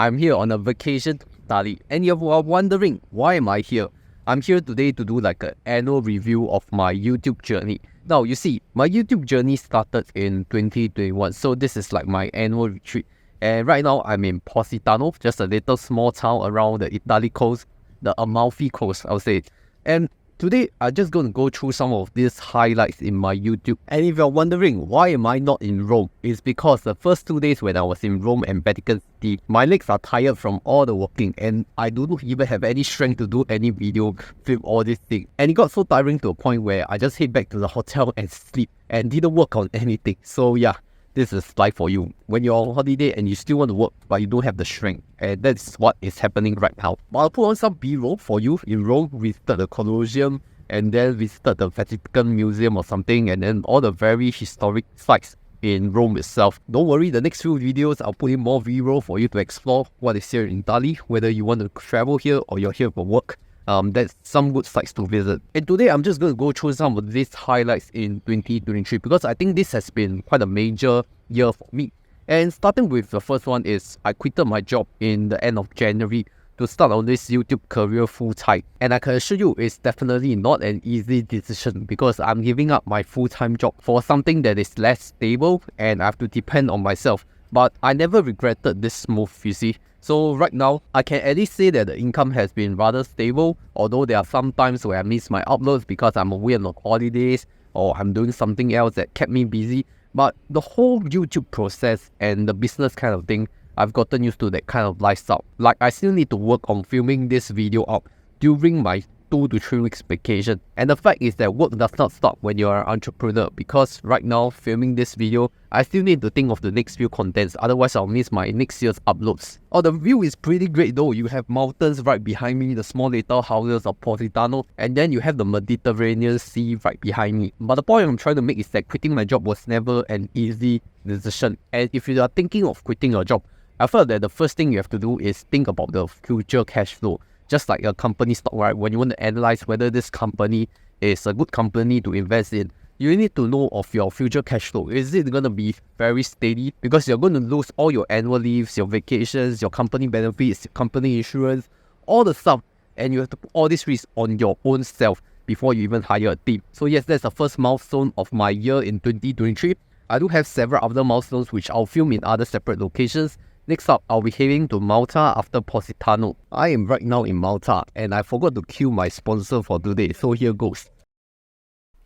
I'm here on a vacation to Italy, and you are wondering, why am I here? I'm here today to do like an annual review of my YouTube journey. Now, you see, my YouTube journey started in 2021, so this is like my annual retreat. And right now, I'm in Positano, just a little small town around the Italy coast, the Amalfi coast, I would say. And today, I'm just going to go through some of these highlights in my YouTube. And if you're wondering, why am I not in Rome? It's because the first 2 days when I was in Rome and Vatican City, my legs are tired from all the walking and I don't even have any strength to do any video, film all these things. And it got so tiring to a point where I just head back to the hotel and sleep and didn't work on anything. So yeah, this is life for you. When you're on holiday and you still want to work, but you don't have the strength. And that's what is happening right now. But I'll put on some B-roll for you. In Rome, we visited the Colosseum and then visited the Vatican Museum or something, and then all the very historic sites in Rome itself. Don't worry, the next few videos, I'll put in more B-roll for you to explore what is here in Italy, whether you want to travel here or you're here for work. That's some good sites to visit. And today, I'm just going to go through some of these highlights in 2023 because I think this has been quite a major year for me. And starting with the first one is I quitted my job in the end of January to start on this YouTube career full-time. And I can assure you, it's definitely not an easy decision because I'm giving up my full-time job for something that is less stable and I have to depend on myself. But I never regretted this move, you see. So right now, I can at least say that the income has been rather stable, although there are some times where I miss my uploads because I'm away on holidays or I'm doing something else that kept me busy. But the whole YouTube process and the business kind of thing, I've gotten used to that kind of lifestyle. Like, I still need to work on filming this video out during my 2 to 3 weeks vacation. And the fact is that work does not stop when you're an entrepreneur because right now, filming this video, I still need to think of the next few contents, otherwise I'll miss my next year's uploads. Oh, the view is pretty great though. You have mountains right behind me, the small little houses of Positano, and then you have the Mediterranean Sea right behind me. But the point I'm trying to make is that quitting my job was never an easy decision. And if you are thinking of quitting your job, I felt that the first thing you have to do is think about the future cash flow. Just like a company stock, right? When you want to analyze whether this company is a good company to invest in, you need to know of your future cash flow. Is it going to be very steady? Because you're going to lose all your annual leaves, your vacations, your company benefits, company insurance, all the stuff. And you have to put all this risk on your own self before you even hire a team. So yes, that's the first milestone of my year in 2023. I do have several other milestones which I'll film in other separate locations. Next up, I'll be heading to Malta after Positano. I am right now in Malta and I forgot to cue my sponsor for today, so here goes.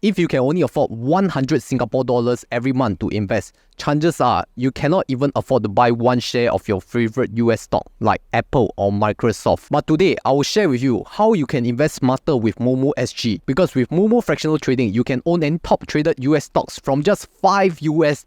If you can only afford 100 Singapore dollars every month to invest, chances are you cannot even afford to buy one share of your favorite US stock like Apple or Microsoft. But today, I will share with you how you can invest smarter with Mumu SG. Because with Mumu Fractional Trading, you can own any top traded US stocks from just $5 US.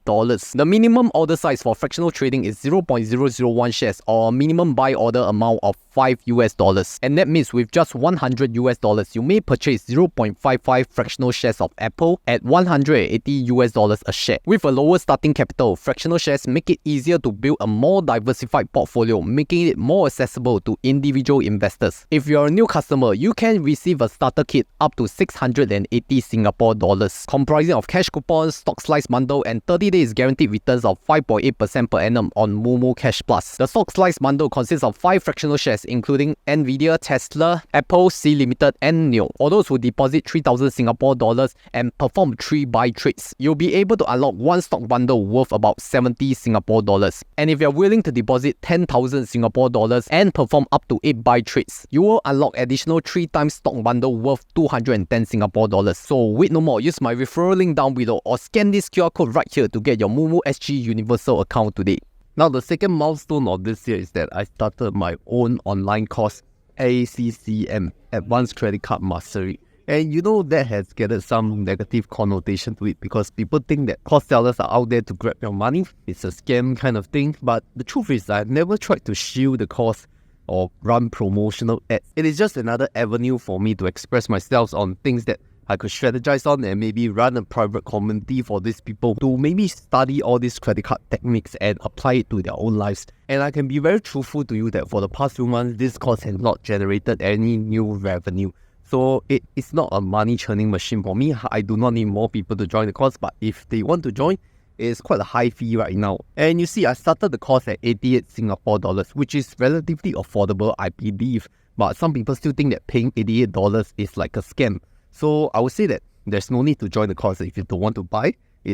The minimum order size for fractional trading is 0.001 shares or a minimum buy order amount of $5 US. And that means with just $100 US, you may purchase 0.55 fractional shares of Apple at $180 US a share. With a lower starting capital, fractional shares make it easier to build a more diversified portfolio, making it more accessible to individual investors. If you're a new customer, you can receive a starter kit up to 680 Singapore dollars, comprising of cash coupons, stock slice bundle, and 30 days guaranteed returns of 5.8% per annum on Mumu Cash Plus. The stock slice bundle consists of 5 fractional shares, including Nvidia, Tesla, Apple, C Limited, and NIO. For those who deposit 3,000 Singapore dollars and perform 3 buy trades, you'll be able to unlock one stock bundle worth about 70 Singapore dollars. And if you're willing to deposit 10,000 Singapore dollars and perform up to 8 buy trades, you will unlock additional 3 times stock bundle worth 210 Singapore dollars. So wait no more, use my referral link down below or scan this QR code right here to get your Mumu SG Universal account today. Now, the second milestone of this year is that I started my own online course, ACCM, Advanced Credit Card Mastery. And you know that has gathered some negative connotation to it because people think that course sellers are out there to grab your money. It's a scam kind of thing. But the truth is I've never tried to shield the course or run promotional ads. It is just another avenue for me to express myself on things that I could strategize on and maybe run a private community for these people to maybe study all these credit card techniques and apply it to their own lives. And I can be very truthful to you that for the past few months, this course has not generated any new revenue. So it's not a money churning machine for me. I do not need more people to join the course, but if they want to join, is quite a high fee right now. And you see, I started the course at 88 Singapore dollars, which is relatively affordable, I believe. But some people still think that paying $88 is like a scam. So I would say that there's no need to join the course if you don't want to buy.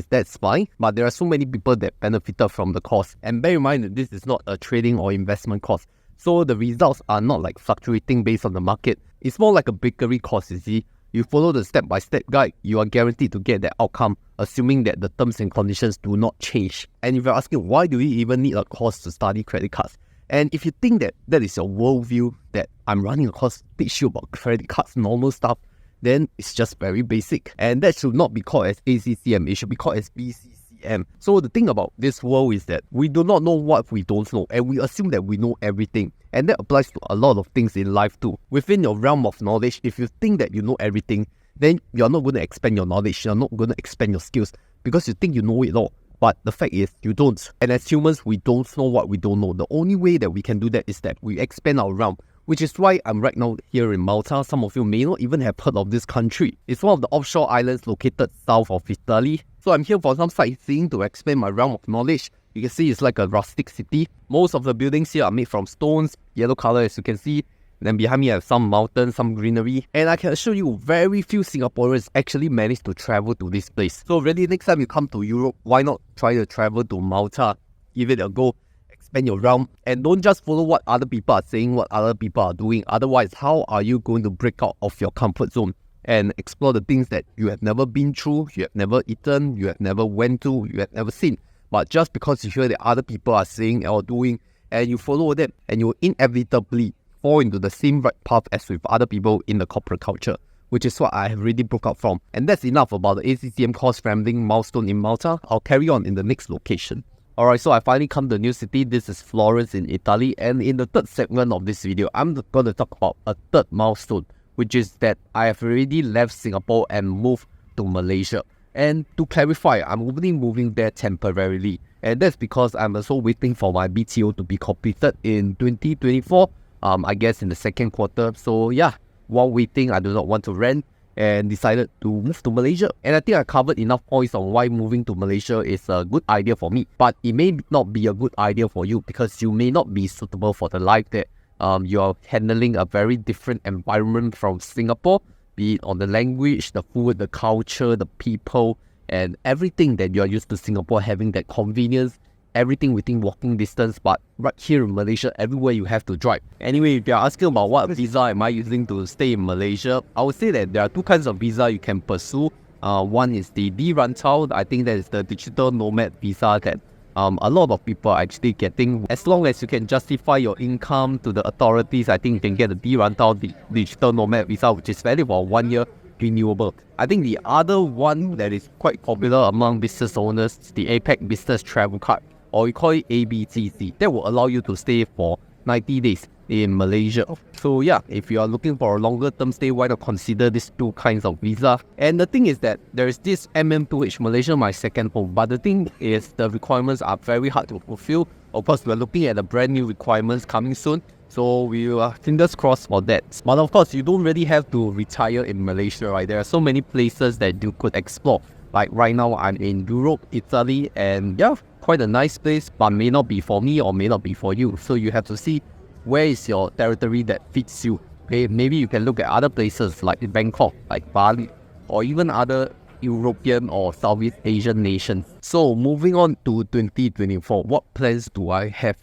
That's fine. But there are so many people that benefited from the course. And bear in mind that this is not a trading or investment course. So the results are not like fluctuating based on the market. It's more like a bakery course, you see. You follow the step-by-step guide, you are guaranteed to get that outcome, assuming that the terms and conditions do not change. And if you're asking, why do we even need a course to study credit cards? And if you think that that is your worldview, that I'm running a course to teach you about credit cards, normal stuff, then it's just very basic. And that should not be called as ACCM, it should be called as BCCM. So the thing about this world is that we do not know what we don't know, and we assume that we know everything. And that applies to a lot of things in life too. Within your realm of knowledge, if you think that you know everything, then you're not going to expand your knowledge, you're not going to expand your skills, because you think you know it all. But the fact is, you don't. And as humans, we don't know what we don't know. The only way that we can do that is that we expand our realm, which is why I'm right now here in Malta. Some of you may not even have heard of this country. It's one of the offshore islands located south of Italy. So I'm here for some sightseeing to expand my realm of knowledge. You can see it's like a rustic city. Most of the buildings here are made from stones, yellow color as you can see. Then behind me I have some mountains, some greenery. And I can assure you, very few Singaporeans actually manage to travel to this place. So really, next time you come to Europe, why not try to travel to Malta? Give it a go. Expand your realm, and don't just follow what other people are saying, what other people are doing. Otherwise, how are you going to break out of your comfort zone and explore the things that you have never been through, you have never eaten, you have never went to, you have never seen? But just because you hear that other people are saying or doing, and you follow them, and you inevitably fall into the same right path as with other people in the corporate culture, which is what I have really broke out from. And that's enough about the ACCM course rambling milestone in Malta. I'll carry on in the next location. Alright, so I finally come to a new city. This is Florence in Italy, and in the third segment of this video, I'm going to talk about a third milestone, which is that I have already left Singapore and moved to Malaysia. And to clarify, I'm only moving there temporarily, and that's because I'm also waiting for my BTO to be completed in 2024, I guess in the second quarter. So yeah, while waiting, I do not want to rent, and decided to move to Malaysia. And I think I covered enough points on why moving to Malaysia is a good idea for me. But it may not be a good idea for you, because you may not be suitable for the life that you're handling a very different environment from Singapore, be it on the language, the food, the culture, the people, and everything that you're used to Singapore having that convenience, everything within walking distance. But right here in Malaysia, everywhere you have to drive. Anyway, if you're asking about what visa am I using to stay in Malaysia, I would say that there are two kinds of visa you can pursue. One is the D-Rantau. I think that is the digital nomad visa that a lot of people are actually getting. As long as you can justify your income to the authorities, I think you can get the D-Rantau, the digital nomad visa, which is valid for 1 year, renewable. I think the other one that is quite popular among business owners is the APEC Business Travel Card, or we call it ABTC. That will allow you to stay for 90 days in Malaysia. So yeah, if you are looking for a longer term stay, why not consider these two kinds of visa? And the thing is that there is this MM2H Malaysia, my second home. But the thing is, the requirements are very hard to fulfill. Of course, we're looking at the brand new requirements coming soon, so we are fingers crossed for that. But of course, you don't really have to retire in Malaysia, right? There are so many places that you could explore. Like right now, I'm in Europe, Italy, and yeah, quite a nice place, but may not be for me or may not be for you. So you have to see where is your territory that fits you. Okay, maybe you can look at other places like Bangkok, like Bali, or even other European or Southeast Asian nations. So moving on to 2024, what plans do I have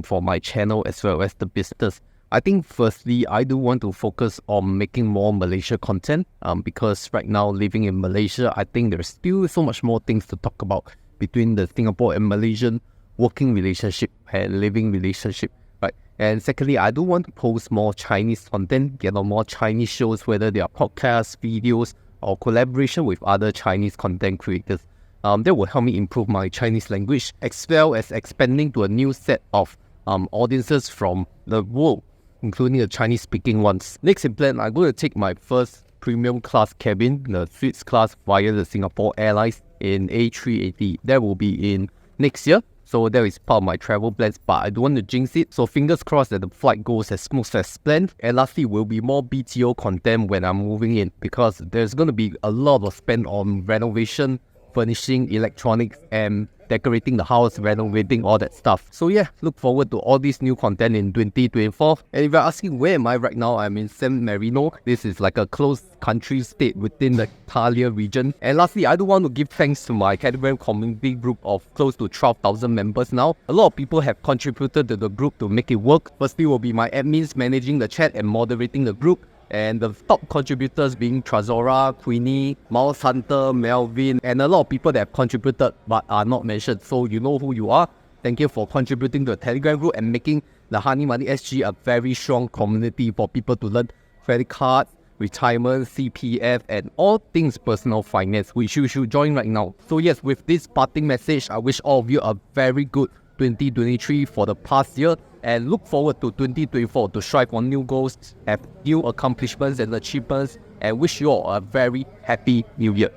for my channel as well as the business? I think firstly, I do want to focus on making more Malaysia content because right now living in Malaysia, I think there's still so much more things to talk about between the Singapore and Malaysian working relationship and living relationship, right? And secondly, I do want to post more Chinese content, get on more Chinese shows, whether they are podcasts, videos, or collaboration with other Chinese content creators. That will help me improve my Chinese language, as well as expanding to a new set of audiences from the world, including the Chinese-speaking ones. Next in plan, I'm going to take my first premium class cabin, the suites class, via the Singapore Airlines in A380. That will be in next year. So that is part of my travel plans, but I don't want to jinx it. So fingers crossed that the flight goes as smooth as planned. And lastly, will be more BTO content when I'm moving in, because there's going to be a lot of spend on renovation, furnishing, electronics, and decorating the house, renovating, all that stuff. So yeah, look forward to all this new content in 2024. And if you're asking where am I right now, I'm in San Marino. This is like a close country state within the Italia region. And lastly, I do want to give thanks to my Telegram community group of close to 12,000 members now. A lot of people have contributed to the group to make it work. Firstly will be my admins managing the chat and moderating the group. And the top contributors being Trazora, Queenie, Mouse Hunter, Melvin, and a lot of people that have contributed but are not mentioned. So you know who you are. Thank you for contributing to the Telegram group and making the Honey Money SG a very strong community for people to learn credit cards, retirement, CPF, and all things personal finance, which you should join right now. So yes, with this parting message, I wish all of you a very good 2023 for the past year, and look forward to 2024 to strive for new goals, have new accomplishments and achievements, and wish you all a very happy new year.